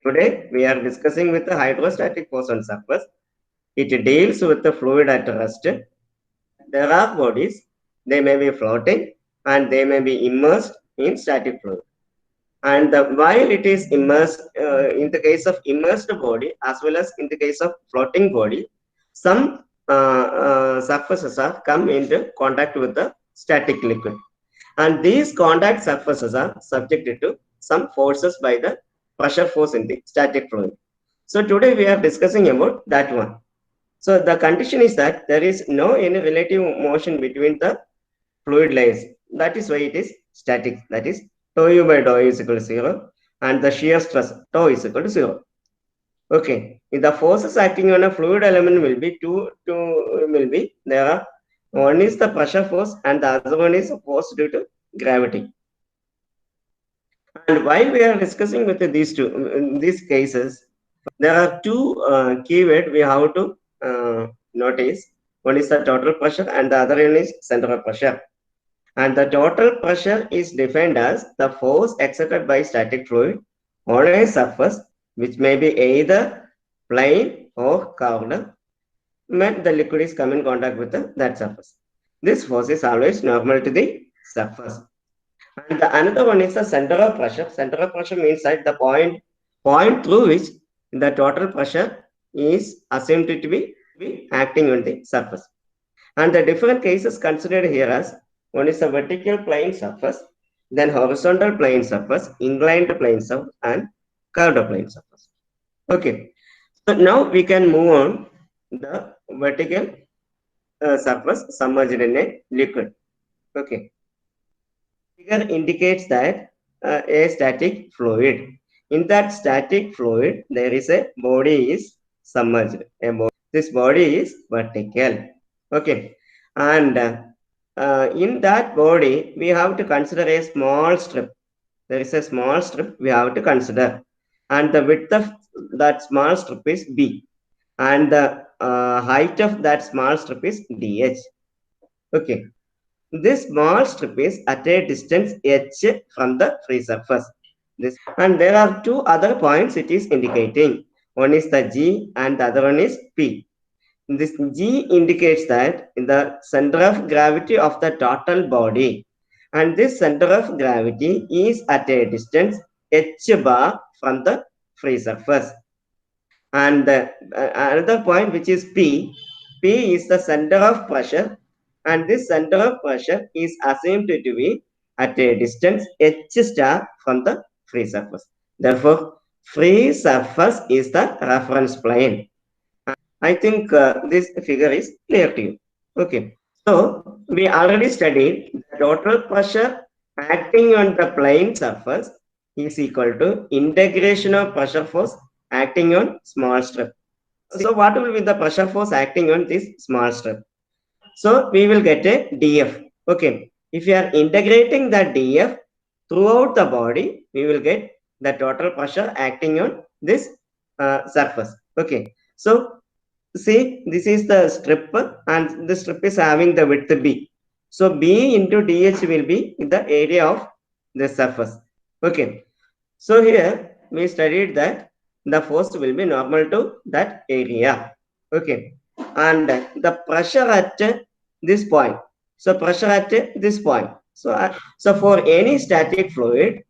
Today, we are discussing with the hydrostatic force on surface. It deals with the fluid at rest. There are bodies, they may be floating and they may be immersed in static fluid. And while it is immersed, in the case of immersed body as well as in the case of floating body, some surfaces have come into contact with the static liquid. And these contact surfaces are subjected to some forces by the pressure force in the static fluid. So today we are discussing about that one. So the condition is that there is no any relative motion between the fluid layers. That is why it is static. That is tau u by dou is equal to 0 and the shear stress tau is equal to 0. Okay, if the forces acting on a fluid element will be two will be there are one is the pressure force and the other one is force due to gravity. And while we are discussing with these two in these cases, there are two keywords we have to notice. One is the total pressure and the other one is center of pressure. And the total pressure is defined as the force exerted by static fluid on a surface which may be either plane or curved when the liquid is come in contact with that surface. This force is always normal to the surface. And the another one is the center of pressure. Center of pressure means that the point through which the total pressure is assumed to be acting on the surface. And the different cases considered here as one is a vertical plane surface, then horizontal plane surface, inclined plane surface, and curved plane surface. Okay. So now we can move on the vertical surface submerged in a liquid. Okay. Figure indicates that a static fluid. In that static fluid, there is a body is submerged. This body is vertical. Okay, and in that body, we have to consider a small strip. There is a small strip we have to consider, and the width of that small strip is B, and the height of that small strip is DH. Okay, this small strip is at a distance h from the free surface. And there are two other points it is indicating. One is the G and the other one is P. This G indicates that in the center of gravity of the total body, and this center of gravity is at a distance h bar from the free surface. And another point which is P is the center of pressure, and this center of pressure is assumed to be at a distance h star from the free surface. Therefore, free surface is the reference plane. I think this figure is clear to you. Okay. So we already studied the total pressure acting on the plane surface is equal to integration of pressure force acting on small strip. So what will be the pressure force acting on this small strip? So we will get a dF. Okay. If you are integrating the dF throughout the body, we will get the total pressure acting on this surface. Okay. So see, this is the strip and the strip is having the width B. So B into DH will be in the area of the surface. Okay. So here we studied that the force will be normal to that area. Okay. And the pressure at this point. So pressure at this point. So for any static fluid,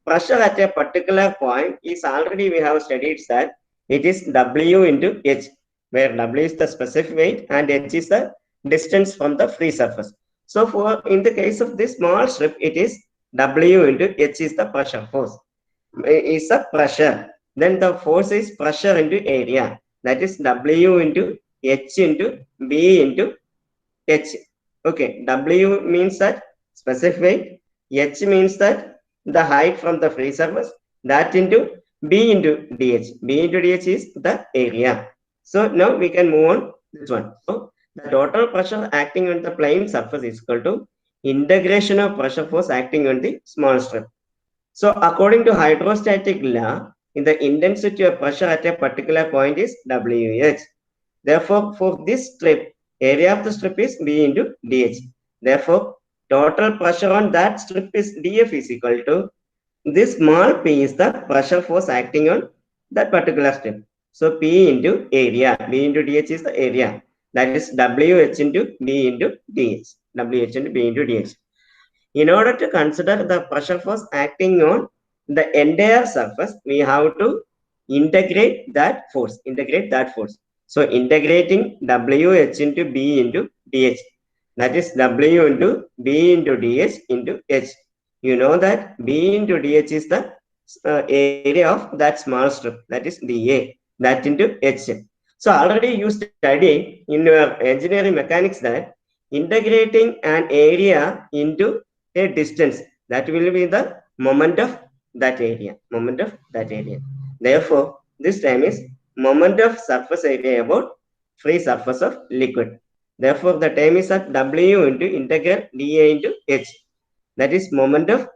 pressure at a particular point is already we have studied that it is W into H, where W is the specific weight and H is the distance from the free surface. So for in the case of this small strip, it is W into H is the pressure force. Is the pressure. Then the force is pressure into area. That is W into H into B into H. Okay, W means that specific weight, H means that the height from the free surface, that into B into DH. B into DH is the area. So now we can move on this one. So the total pressure acting on the plane surface is equal to integration of pressure force acting on the small strip. So according to hydrostatic law, in the intensity of pressure at a particular point is WH. Therefore, for this strip, area of the strip is B into DH. Therefore, total pressure on that strip is DF is equal to this small p is the pressure force acting on that particular strip. So P into area, B into dH is the area. That is WH into B into dH. WH into B into dH. In order to consider the pressure force acting on the entire surface, we have to integrate that force. So integrating WH into B into dH. That is W into B into dH into H. You know that B into dH is the area of that small strip. That is dA. That into H. So already you studied in your engineering mechanics that integrating an area into a distance, that will be the moment of that area. Therefore, this time is moment of surface area about free surface of liquid. Therefore, the time is at W into integral dA into H. That is the moment of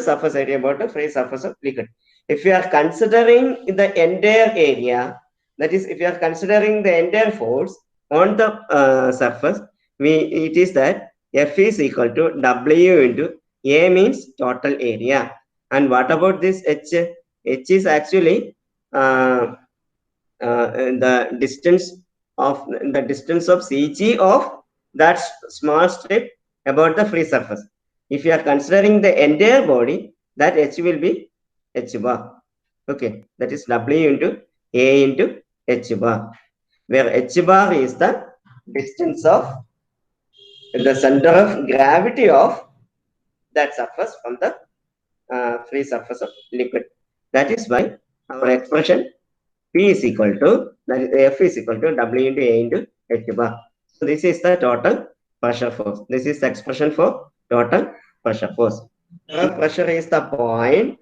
surface area about the free surface of liquid. If you are considering the entire area, that is, if you are considering the entire force on the surface, it is that F is equal to W into A means total area. And what about this H? H is actually uh, the distance of CG of that small strip about the free surface. If you are considering the entire body, that H will be H bar. Okay, that is W into A into H bar, where H bar is the distance of the center of gravity of that surface from the free surface of liquid. That is why our expression P is equal to, that is F is equal to W into A into H bar. So this is the total pressure force. This is the expression for total pressure force. Pressure is the point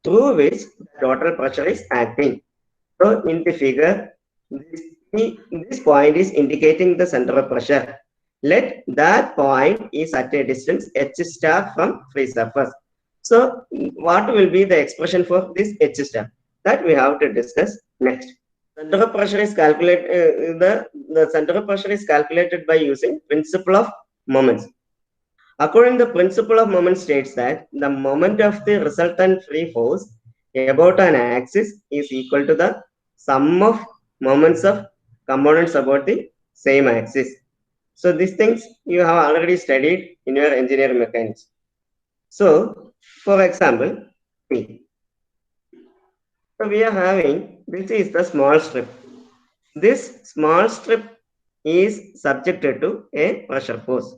through which the total pressure is acting. So in the figure, this point is indicating the center of pressure. Let that point is at a distance H star from free surface. So what will be the expression for this H star? That we have to discuss next. Center of pressure is calculated. The center of pressure is calculated by using principle of moments. According to the principle of moment states that the moment of the resultant free force about an axis is equal to the sum of moments of components about the same axis. So these things you have already studied in your engineering mechanics. So for example, so we are having, this is the small strip. This small strip is subjected to a pressure force.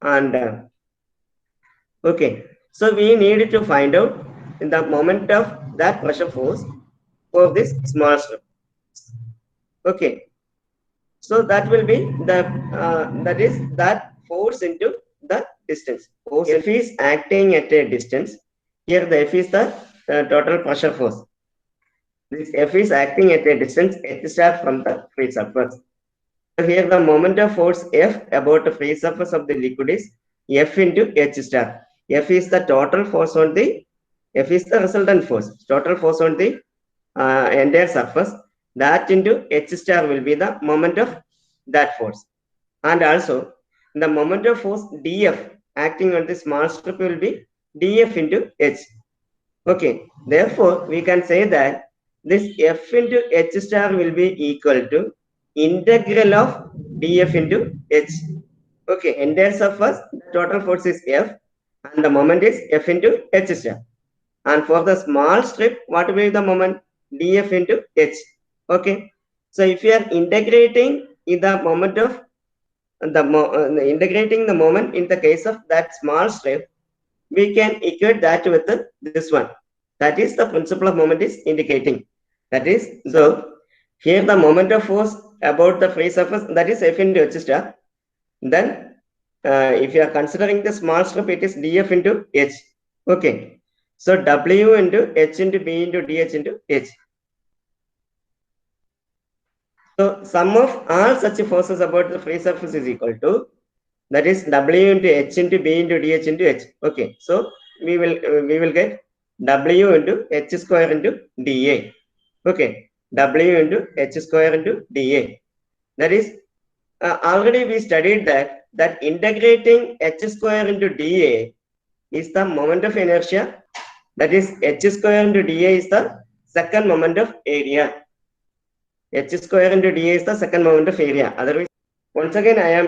And okay, so we need to find out the moment of that pressure force for this small strip. Okay, so that will be the that is that force into the distance. Force F is acting at a distance. Here the F is the total pressure force. This F is acting at a distance H star from the free surface. Here the moment of force F about the free surface of the liquid is F into H star. F is the total force on the, F is the resultant force, total force on the entire surface. That into H star will be the moment of that force. And also the moment of force dF acting on the small strip will be dF into H. Okay, therefore we can say that this F into H star will be equal to integral of dF into H. Okay, entire surface, the total force is F and the moment is F into H star. And for the small strip, what will be the moment? dF into H. Okay, so if you are integrating in the moment of integrating the moment in the case of that small strip, we can equate that with this one. That is the principle of moment is indicating. That is, so here the moment of force about the free surface, that is F into H star. Then if you are considering the small strip, it is dF into H. Okay, so W into H into B into dH into H. So sum of all such forces about the free surface is equal to, that is W into H into B into dH into H. Okay, so we will get W into H square into dA. Okay, W into H square into dA. That is already we studied that integrating H square into dA is the moment of inertia That is h square into dA is the second moment of area. H square into dA is the second moment of area. Otherwise, once again I am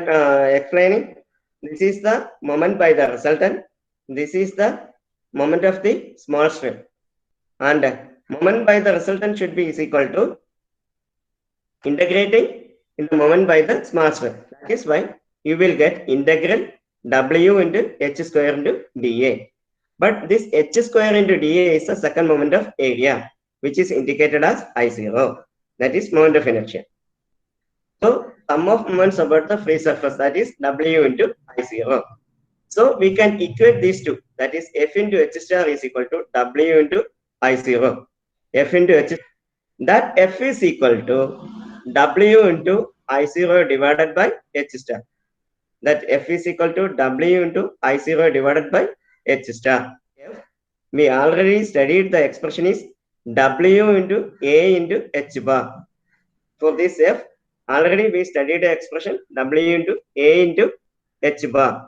explaining. This is the moment by the resultant. This is the moment of the small strip. And moment by the resultant should be is equal to integrating in the moment by the small strip. That is why you will get integral W into h square into dA. But this h square into dA is the second moment of area, which is indicated as I0. That is moment of inertia. So sum of moments about the free surface, that is W into I0. So we can equate these two. That is F into H star is equal to W into I0. F into H, that F is equal to W into I0 divided by H star. That F is equal to W into I0 divided by H star. We already studied the expression is W into A into H bar. For this F, already we studied the expression W into A into H bar.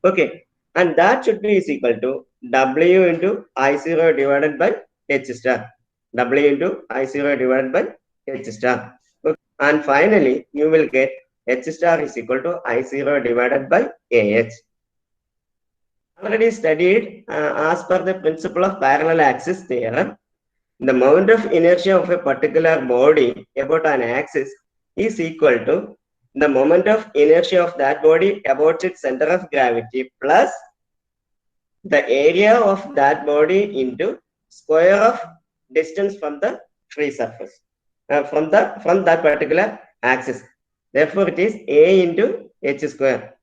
Okay, and that should be is equal to W into I0 divided by H star. W into I0 divided by H star. Okay. And finally, you will get H star is equal to I0 divided by AH. Already studied as per the principle of parallel axis theorem, the moment of inertia of a particular body about an axis is equal to the moment of inertia of that body about its center of gravity plus the area of that body into square of distance from the free surface from that particular axis. Therefore, it is A into h square.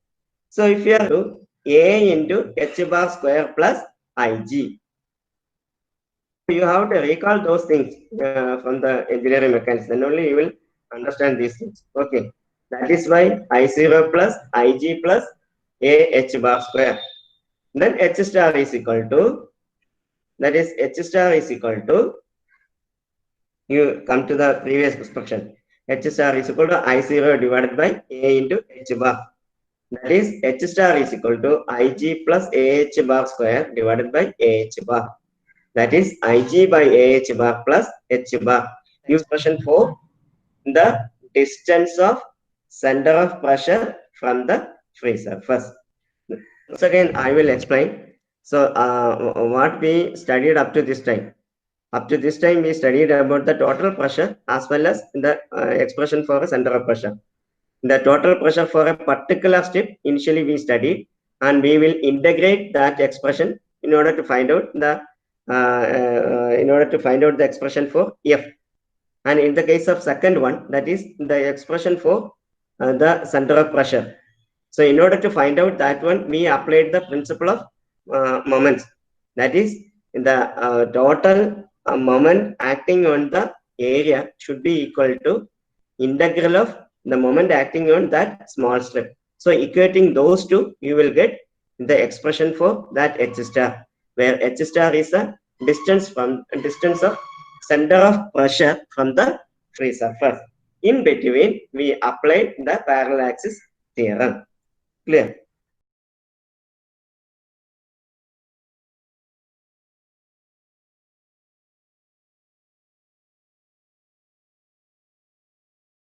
So if you are to A into h bar square plus Ig, you have to recall those things from the engineering mechanics. Then only you will understand these things. Okay, that is why I0 plus Ig plus A h bar square. Then h star is equal to, that is h star is equal to, you come to the previous expression, h star is equal to I0 divided by A into h bar. That is h star is equal to Ig plus AH bar square divided by AH bar. That is Ig by AH bar plus H bar. Use expression for the distance of center of pressure from the free surface. Once again, I will explain. So, what we studied up to this time. Up to this time, we studied about the total pressure as well as the expression for a center of pressure. The total pressure for a particular strip, initially we studied, and we will integrate that expression in order to find out the expression for F. And in the case of second one, that is the expression for the center of pressure. So in order to find out that one, we applied the principle of moments. That is, the total moment acting on the area should be equal to integral of the moment acting on that small strip. So equating those two, you will get the expression for that H star, where H star is the distance of center of pressure from the free surface. In between, we applied the parallel axis theorem. Clear?